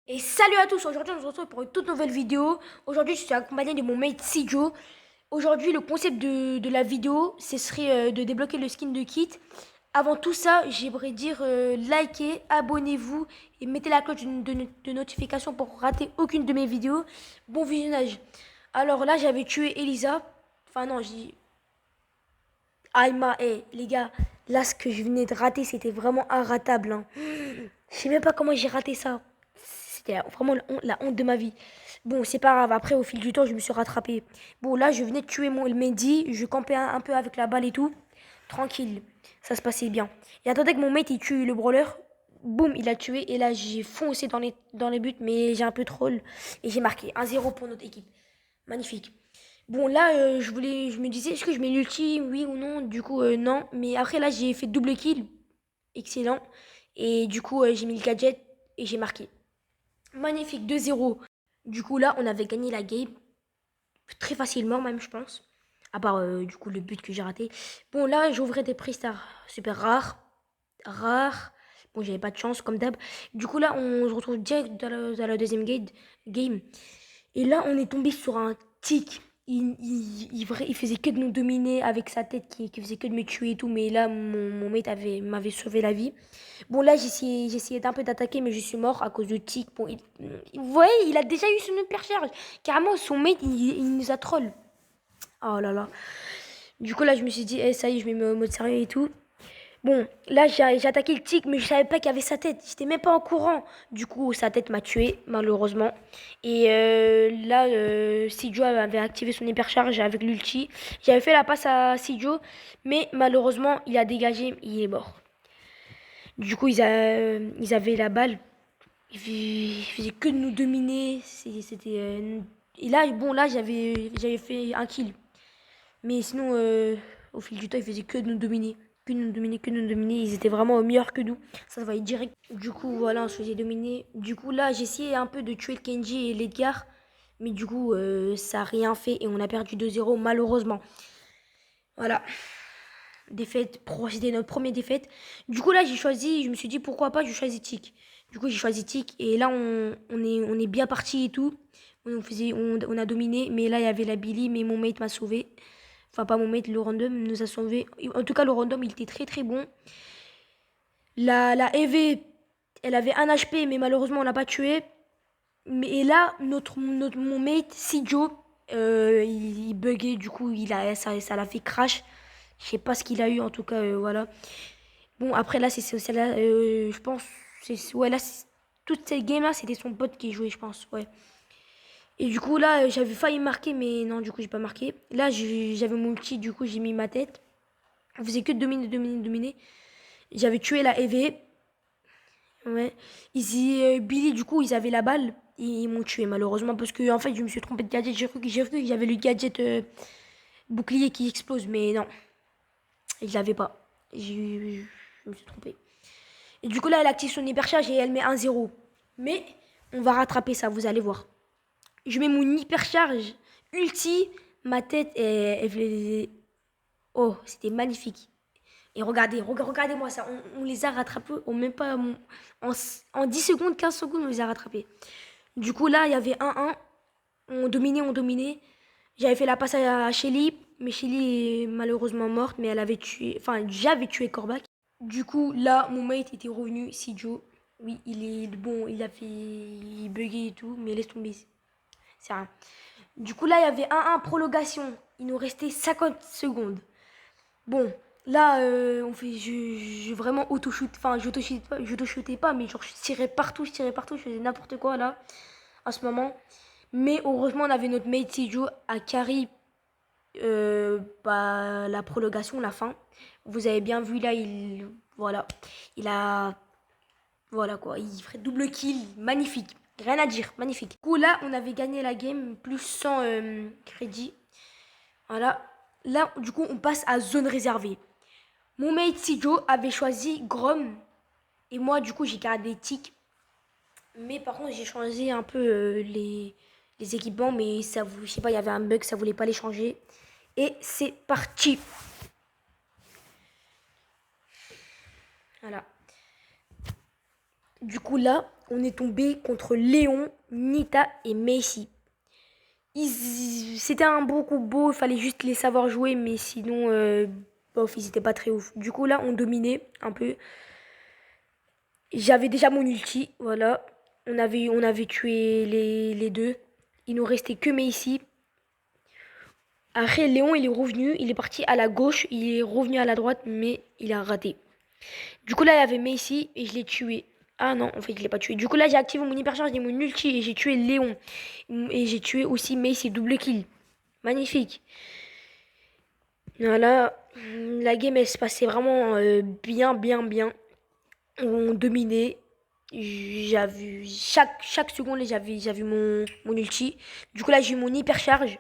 Et salut à tous, aujourd'hui on se retrouve pour une toute nouvelle vidéo. Aujourd'hui je suis accompagné de mon mate Sijo. Aujourd'hui le concept de la vidéo, ce serait de débloquer le skin de Kit. Avant tout ça, j'aimerais dire likez, abonnez-vous et mettez la cloche de notification pour rater aucune de mes vidéos. Bon visionnage. Alors là j'avais tué Elisa. Enfin non, je dis Aïma, les gars, là ce que je venais de rater c'était vraiment inratable, hein. Je sais même pas comment j'ai raté ça. C'était vraiment la honte de ma vie. Bon, c'est pas grave. Après, au fil du temps, je me suis rattrapé. Bon, là, je venais de tuer le Mehdi. Je campais un peu avec la balle et tout. Tranquille. Ça se passait bien. Et attendez que mon mate, il tue le brawler. Boum, il a tué. Et là, j'ai foncé dans les buts. Mais j'ai un peu troll. Et j'ai marqué 1-0 pour notre équipe. Magnifique. Bon, là, je me disais, est-ce que je mets l'ulti, oui ou non? Du coup, non. Mais après, là, j'ai fait double kill. Excellent. Et du coup, j'ai mis le gadget et j'ai marqué. Magnifique, 2-0. Du coup, là, on avait gagné la game. Très facilement, même, je pense. À part, du coup, le but que j'ai raté. Bon, là, j'ouvrais des prestars super rares. Rares. Bon, j'avais pas de chance, comme d'hab. Du coup, là, on se retrouve direct dans la deuxième game. Et là, on est tombé sur un tic. Il faisait que de nous dominer avec sa tête qui faisait que de me tuer et tout. Mais là, mon mate m'avait sauvé la vie. Bon, là, j'ai essayé d'un peu d'attaquer, mais je suis mort à cause de tic. Bon, vous voyez, il a déjà eu son hypercharge. Carrément, son mate, il nous a troll. Oh là là. Du coup, là, je me suis dit, ça y est, je mets mode sérieux et tout. Bon, là, j'ai attaqué le tic, mais je savais pas qu'il y avait sa tête. J'étais même pas en courant. Du coup, sa tête m'a tué, malheureusement. Et là, Sijo avait activé son hypercharge avec l'ulti. J'avais fait la passe à Sijo, mais malheureusement, il a dégagé, il est mort. Du coup, ils avaient la balle. Ils faisaient que de nous dominer. C'était. Et là, bon, là, j'avais fait un kill. Mais sinon, au fil du temps, ils faisaient que de nous dominer. Que de nous dominer, que de nous dominer. Ils étaient vraiment meilleurs que nous. Ça se voyait direct. Du coup, voilà, on se faisait dominer. Du coup, là, j'ai essayé un peu de tuer le Kenji et l'Edgar. Mais du coup, ça n'a rien fait et on a perdu 2-0, malheureusement. Voilà. Défaite, c'était notre première défaite. Du coup, là, je me suis dit pourquoi pas, je choisis Tic. Du coup, j'ai choisi Tic et là, on est bien parti et tout. On a dominé, mais là, il y avait la Billy, mais mon mate m'a sauvé. Enfin, pas mon mate, le random nous a sauvé. En tout cas, le random, il était très très bon. La EV, elle avait un HP, mais malheureusement, on l'a pas tué. Et là, mon mate, Sijo, il buguait, du coup, ça l'a fait crash. Je sais pas ce qu'il a eu, en tout cas, voilà. Bon, après, là, c'est là, je pense, ouais, là, toutes ces games-là, c'était son pote qui jouait, je pense, ouais. Et du coup, là, j'avais failli marquer, mais non, du coup, j'ai pas marqué. Là, j'avais mon ulti, du coup, j'ai mis ma tête. On faisait que dominer, dominer, dominer. J'avais tué la EV. Ouais. Billy, du coup, ils avaient la balle. Et ils m'ont tué, malheureusement, parce que, en fait, je me suis trompé de gadget. J'ai cru que j'avais le gadget bouclier qui explose, mais non, je l'avais pas. Je me suis trompé. Et du coup, là, elle active son hypercharge et elle met 1-0. Mais on va rattraper ça, vous allez voir. Je mets mon hypercharge ulti. Ma tête, oh, c'était magnifique. Et regardez-moi ça. On les a rattrapés même pas. En 10 secondes, 15 secondes, on les a rattrapés. Du coup, là, il y avait 1-1. On dominait, on dominait. J'avais fait la passe à Shelly. Mais Shelly est malheureusement morte. Mais elle avait tué. Enfin, j'avais tué Korvac. Du coup, là, mon mate était revenu, Sijo. Oui, il est bon, il a fait. Il buguait et tout, mais laisse tomber. C'est rien. Du coup, là, il y avait 1-1 prolongation. Il nous restait 50 secondes. Bon, là, je vraiment auto-shoot. Enfin, je auto-shootais pas, mais genre, je tirais partout, je faisais n'importe quoi, là, à ce moment. Mais heureusement, on avait notre mate Sijo à carry bah, la prolongation, la fin. Vous avez bien vu là, voilà, il a, voilà quoi, il ferait double kill, magnifique, rien à dire, magnifique. Du coup là, on avait gagné la game, plus 100 crédits. Voilà, là du coup on passe à zone réservée. Mon mate Sijo avait choisi Grom et moi du coup j'ai gardé Tic. Mais par contre j'ai changé un peu les équipements, mais ça, je sais pas, il y avait un bug, ça voulait pas les changer. Et c'est parti. Voilà. Du coup, là, on est tombé contre Léon, Nita et Macy. C'était un beau combo, il fallait juste les savoir jouer, mais sinon, bof, ils étaient pas très ouf. Du coup, là, on dominait un peu. J'avais déjà mon ulti, voilà. On avait tué les deux. Il nous restait que Macy. Après, Léon, il est revenu, il est parti à la gauche, il est revenu à la droite, mais il a raté. Du coup, là, il y avait Macy et je l'ai tué. Ah non, en fait, je l'ai pas tué. Du coup, là, j'ai activé mon hypercharge et mon ulti et j'ai tué Léon. Et j'ai tué aussi Macy, double kill. Magnifique. Voilà, la game, elle se passait vraiment bien, bien, bien. On dominait. J'ai vu chaque seconde, j'ai vu mon ulti. Du coup, là, j'ai eu mon hypercharge.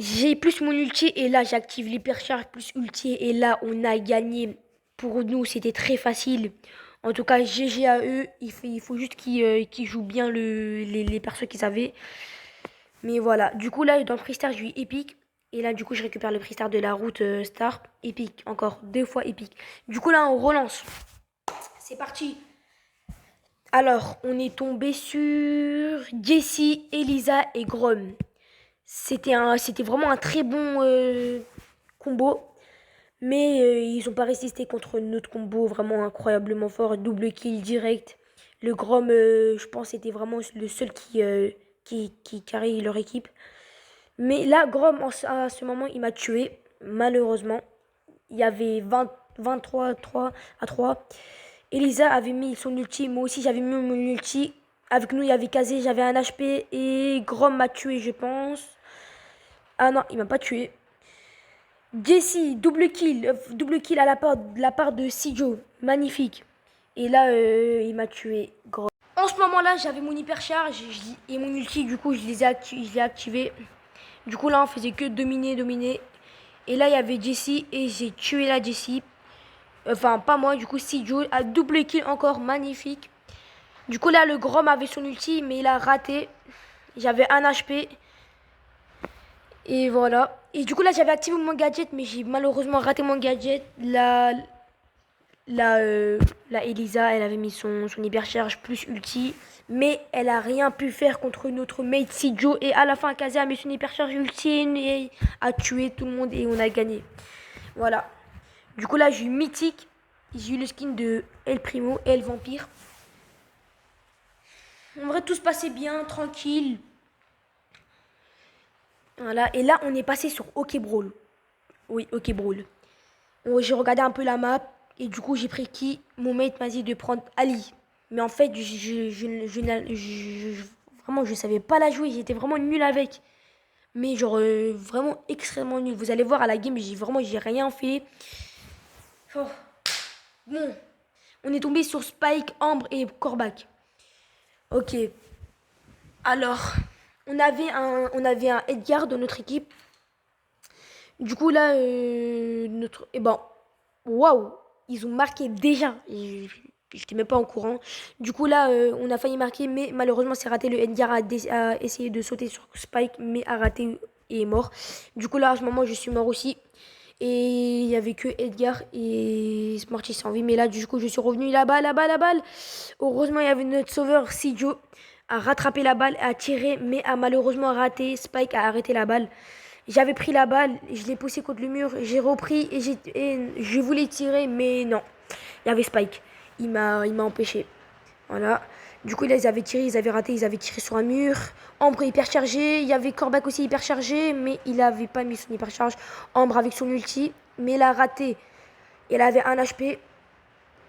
J'ai plus mon ulti et là j'active l'hypercharge plus ulti et là on a gagné. Pour nous c'était très facile. En tout cas GG à eux. Il faut juste qu'ils jouent bien les persos qu'ils avaient. Mais voilà. Du coup là dans le Freestar j'ai eu épique. Et là du coup je récupère le Freestar de la route Star. Épique. Encore 2 fois épique. Du coup là on relance. C'est parti. Alors on est tombé sur Jessie, Elisa et Grom. C'était vraiment un très bon combo. Mais ils n'ont pas résisté contre notre combo vraiment incroyablement fort. Double kill direct. Le Grom, je pense, était vraiment le seul qui carry leur équipe. Mais là, Grom, à ce moment, il m'a tué. Malheureusement. Il y avait 23 3 à 3. Elisa avait mis son ulti. Moi aussi, j'avais mis mon ulti. Avec nous, il y avait Kazé, j'avais un HP. Et Grom m'a tué, je pense. Ah non, il m'a pas tué. Jessie, double kill à la part de Sijo, magnifique. Et là, il m'a tué. Gros. En ce moment-là, j'avais mon hypercharge et mon ulti, du coup, je l'ai activé. Du coup, là, on faisait que dominer, dominer. Et là, il y avait Jessie et j'ai tué la Jessie. Enfin, pas moi, du coup, Sijo a double kill encore, magnifique. Du coup, là, le Grom avait son ulti, mais il a raté. J'avais un HP. Et voilà. Et du coup, là, j'avais activé mon gadget, mais j'ai malheureusement raté mon gadget. La Elisa, elle avait mis son hypercharge plus ulti. Mais elle a rien pu faire contre notre mate Sijo. Et à la fin, Kaza a mis son hypercharge ulti et a tué tout le monde et on a gagné. Voilà. Du coup, là, j'ai eu Mythique. J'ai eu le skin de El Primo et El Vampire. En vrai, tout se passait bien, tranquille. Voilà. Et là, on est passé sur OK Brawl. Oui, OK Brawl. J'ai regardé un peu la map et du coup j'ai pris qui? Mon mate m'a dit de prendre Ali. Mais en fait, vraiment je savais pas la jouer, j'étais vraiment nul avec. Mais genre vraiment extrêmement nul. Vous allez voir à la game, j'ai rien fait. Oh. Bon, on est tombé sur Spike, Ambre et Corbac. Ok. Alors, on avait un Edgar dans notre équipe. Du coup là, waouh, ils ont marqué déjà. J'étais même pas en courant. Du coup là, on a failli marquer, mais malheureusement c'est raté. Le Edgar a essayé de sauter sur Spike, mais a raté et est mort. Du coup là, à ce moment, je suis mort aussi. Et il y avait que Edgar et Smarty sans vie. Mais là, du coup, je suis revenu là-bas, là-bas, la balle. Heureusement, il y avait notre sauveur, Sijo, a rattrapé la balle, a tiré, mais a malheureusement raté. Spike a arrêté la balle. J'avais pris la balle, je l'ai poussée contre le mur, j'ai repris et je voulais tirer, mais non. Il y avait Spike. Il m'a empêché. Voilà. Du coup, là, ils avaient tiré, ils avaient raté, ils avaient tiré sur un mur. Ambre hyper chargé. Il y avait Corbac aussi hyper chargé, mais il avait pas mis son hyper charge. Ambre avec son ulti, mais il a raté. Il avait un HP.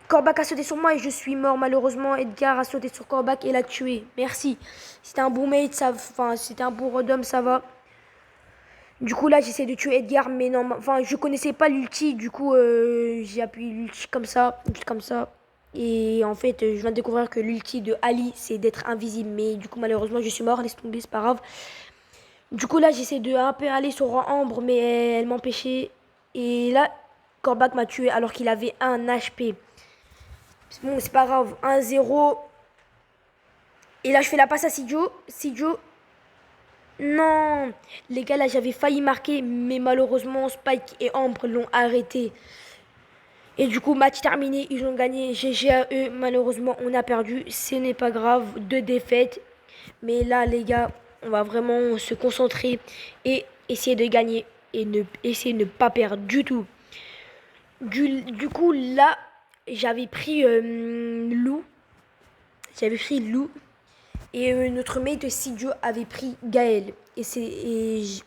Corbac a sauté sur moi et je suis mort malheureusement. Edgar a sauté sur Corbac et l'a tué. Merci. C'était un bon mate, c'était un bon redom, ça va. Du coup là j'essaie de tuer Edgar mais non, enfin je connaissais pas l'ulti, du coup j'ai appuyé l'ulti comme ça, juste comme ça. Et en fait je viens de découvrir que l'ulti de Ali c'est d'être invisible, mais du coup malheureusement je suis mort, laisse tomber, c'est pas grave. Du coup là j'essaie de un peu aller sur Ambre mais elle m'empêchait. Et là Corbac m'a tué alors qu'il avait un HP. Bon c'est pas grave, 1-0. Et là je fais la passe à Sijo. Non, les gars, là, j'avais failli marquer, mais malheureusement, Spike et Ambre l'ont arrêté. Et du coup, match terminé, ils ont gagné. GG à eux, malheureusement, on a perdu. Ce n'est pas grave, 2 défaites. Mais là, les gars, on va vraiment se concentrer et essayer de gagner et essayer de ne pas perdre du tout. Du coup, là, j'avais pris Lou. J'avais pris Lou. Et notre mate Sidio avait pris Gaël.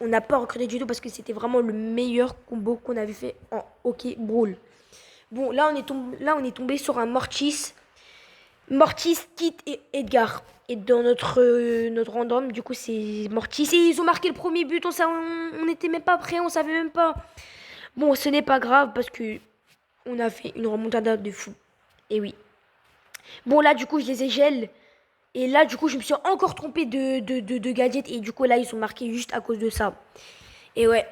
On n'a pas recruté du tout parce que c'était vraiment le meilleur combo qu'on avait fait en hockey brawl. Bon, là on est tombé sur un Mortis. Mortis, Kit et Edgar. Et dans notre random, du coup, c'est Mortis. Et ils ont marqué le premier but. On n'était même pas prêts, on savait même pas. Bon, ce n'est pas grave parce que on a fait une remontada de fou. Et oui. Bon, là, du coup, je les ai gel. Et là, du coup, je me suis encore trompé de gadget. Et du coup, là, ils sont marqués juste à cause de ça. Et ouais.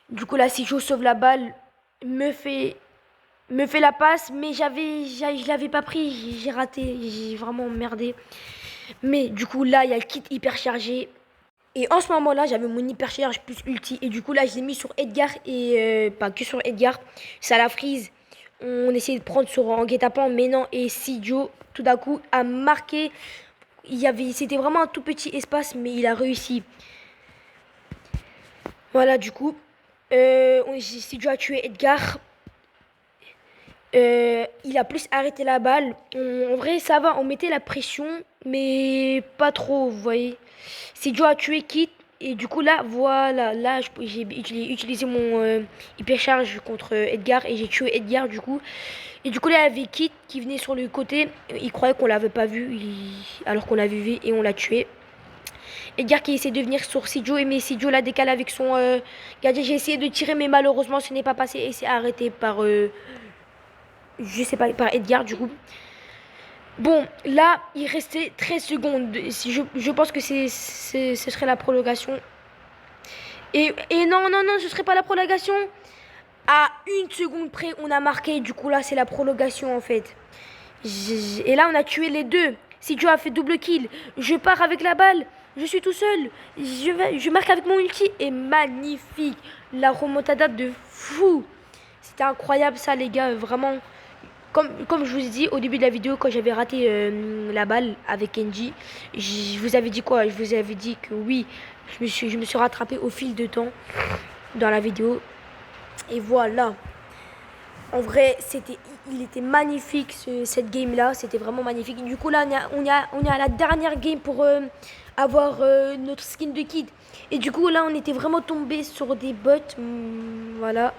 Du coup, là, si je sauve la balle, me fait la passe. Mais je l'avais pas pris. J'ai raté. J'ai vraiment merdé. Mais du coup, là, il y a le kit hyper chargé. Et en ce moment-là, j'avais mon hyper charge plus ulti. Et du coup, là, je l'ai mis sur Edgar. Et pas que sur Edgar. Ça la frise. On essayait de prendre sur en guet-apens. Mais non. Et Sidio, tout d'un coup, a marqué. C'était vraiment un tout petit espace, mais il a réussi. Voilà, du coup, Sidio a tué Edgar. Il a plus arrêté la balle. En vrai, ça va, on mettait la pression, mais pas trop, vous voyez. Sidio a tué Kit. Et du coup, là, voilà, là, j'ai utilisé mon hyper charge contre Edgar. Et j'ai tué Edgar, du coup. Et du coup, là, il y avait Kit qui venait sur le côté. Il croyait qu'on l'avait pas vu, alors qu'on l'avait vu et on l'a tué. Edgar qui essaie de venir sur Sidio, mais Sidio l'a décalé avec son gadget. J'ai essayé de tirer, mais malheureusement, ce n'est pas passé. Et c'est arrêté par, je sais pas, par Edgar, du coup. Bon, là, il restait 13 secondes. Je pense que ce serait la prolongation. Et non, non, non, ce serait pas la prolongation. À 1 seconde près, on a marqué. Du coup, là, c'est la prolongation, en fait. Et là, on a tué les deux. Sidio a fait double kill. Je pars avec la balle. Je suis tout seul. Je marque avec mon ulti. Et magnifique. La remontada de fou. C'était incroyable, ça, les gars. Vraiment. Comme je vous ai dit au début de la vidéo, quand j'avais raté la balle avec Kenji, je vous avais dit quoi? Je vous avais dit que oui, je me suis rattrapé au fil de temps dans la vidéo. Et voilà. En vrai, il était magnifique cette game là, c'était vraiment magnifique. Du coup là, on est à la dernière game pour avoir notre skin de kid. Et du coup là, on était vraiment tombé sur des bots, voilà.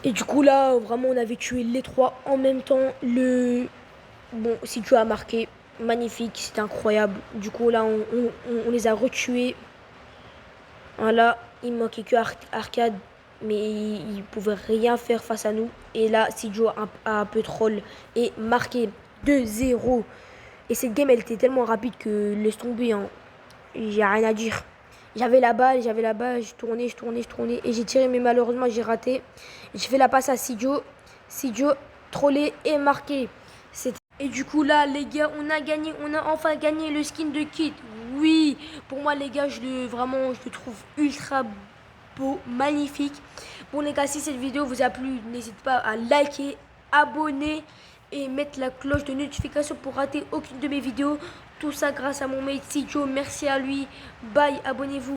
Et du coup là, vraiment, on avait tué les 3 en même temps. Bon, si tu as marqué, magnifique, c'était incroyable. Du coup là, on les a retués. Voilà, il manquait que Arcade. Mais il pouvait rien faire face à nous. Et là, Sidio a un peu troll et marqué 2-0. Et cette game, elle était tellement rapide que laisse tomber. Hein. J'ai rien à dire. J'avais la balle, je tournais. Et j'ai tiré, mais malheureusement, j'ai raté. J'ai fait la passe à Sidio. Sidio, trollé et marqué. Et du coup, là, les gars, on a enfin gagné le skin de Kit. Oui, pour moi, les gars, vraiment, je le trouve ultra beau, magnifique. Bon les gars, si cette vidéo vous a plu, n'hésitez pas à liker, abonner et mettre la cloche de notification pour rater aucune de mes vidéos. Tout ça grâce à mon mate Sidio, merci à lui. Bye, abonnez-vous.